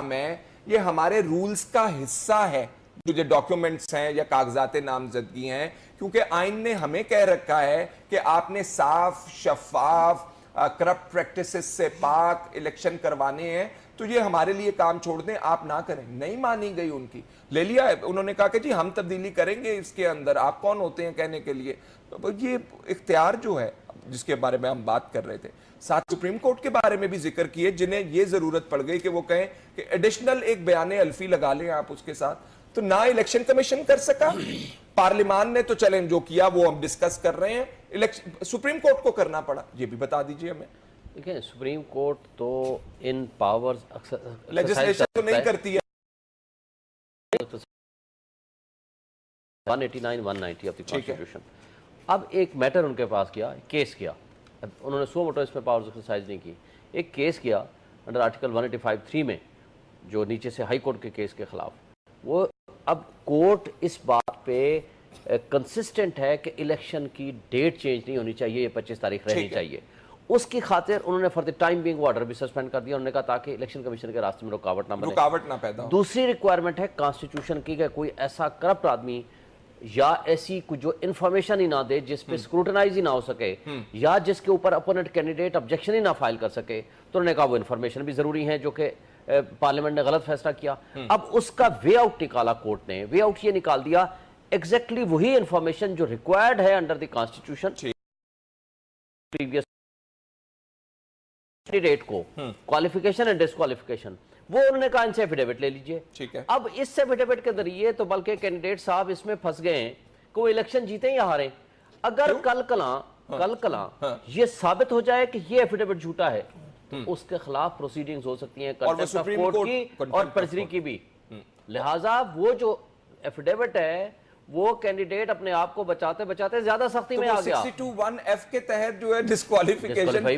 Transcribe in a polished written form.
میں یہ ہمارے رولز کا حصہ ہے، جو ڈاکیومنٹس ہیں یا کاغذات نامزدگی ہیں، کیونکہ آئین نے ہمیں کہہ رکھا ہے کہ آپ نے صاف، شفاف، کرپٹ پریکٹسز سے پاک الیکشن کروانے ہیں، تو یہ ہمارے لیے کام چھوڑ دیں، آپ نہ کریں۔ نہیں مانی گئی ان کی، لے لیا ہے انہوں نے، کہا کہ جی ہم تبدیلی کریں گے اس کے اندر، آپ کون ہوتے ہیں کہنے کے لیے؟ یہ اختیار جو ہے جس کے بارے میں ہم بات کر رہے تھے، ساتھ سپریم کورٹ کے بارے میں بھی ذکر کیے، جنہیں یہ ضرورت پڑ گئی کہ وہ کہیں کہ ایڈیشنل ایک بیان الفی لگا لیں آپ اس کے ساتھ، تو نہ الیکشن کمیشن کر سکا، پارلیمان نے تو چلیں جو کیا وہ ہم ڈسکس کر رہے ہیں، سپریم کورٹ کو کرنا پڑا، یہ بھی بتا دیجئے ہمیں۔ دیکھیں سپریم کورٹ تو ان پاورز لیجسلیشن تو نہیں کرتی ہے، 189 190 آف دی کانسٹیٹیوشن۔ اب ایک میٹر ان کے پاس کیا، کیس کیا، انہوں نے سو موٹو اس میں پاورز ایکسرسائز نہیں کی، ایک کیس کیا انڈر آرٹیکل 185(3) میں، جو نیچے سے ہائی کورٹ کے کیس کے خلاف۔ وہ اب کورٹ اس بات پہ کنسسٹنٹ ہے کہ الیکشن کی ڈیٹ چینج نہیں ہونی چاہیے، یہ 25 تاریخ رہنی چاہیے۔ اس کی خاطر انہوں نے فار دی ٹائم بینگ وہ آرڈر بھی سسپینڈ کر دیا، انہوں نے کہا تاکہ الیکشن کمیشن کے راستے میں رکاوٹ نہ پیدا ہو۔ دوسری ریکوائرمنٹ ہے کانسٹیٹیوشن کی کہ کوئی ایسا کرپٹ آدمی یا ایسی جو انفارمیشن ہی نہ دے جس پہ اسکروٹنائز ہی نہ ہو سکے، یا جس کے اوپر اپوننٹ کینڈیڈیٹ آبجیکشن ہی نہ فائل کر سکے، تو انہوں نے کہا وہ انفارمیشن بھی ضروری ہے، جو کہ پارلیمنٹ نے غلط فیصلہ کیا۔ اب اس کا وے آؤٹ نکالا کورٹ نے، وے آؤٹ یہ نکال دیا ایگزیکٹلی وہی انفارمیشن جو ریکوائرڈ ہے under the constitution previous candidate کو، کوالیفیکیشن اینڈ ڈسکوالیفیکیشن، وہ انہوں نے کہا ان سے ایفیڈیوٹ لے لیجئے۔ اب اس سے ایفیڈیوٹ کے ذریعے تو بلکہ کینڈیڈیٹ صاحب اس میں پھنس گئے ہیں کہ وہ الیکشن جیتے یا ہاریں۔ اگر کل کلاں یہ ثابت ہو جائے کہ یہ ایفیڈیوٹ جھوٹا ہے تو اس کے خلاف پروسیڈنگز ہو سکتی ہیں کنٹیمپٹ آف کورٹ کی اور پرجری کی بھی۔ لہٰذا وہ جو ایفیڈیوٹ ہے وہ کینڈیڈیٹ اپنے آپ کو بچاتے بچاتے زیادہ سختی میں آ گیا۔ 62(1)(f) کے تحت جو ہے ڈسکوالیفیکیشن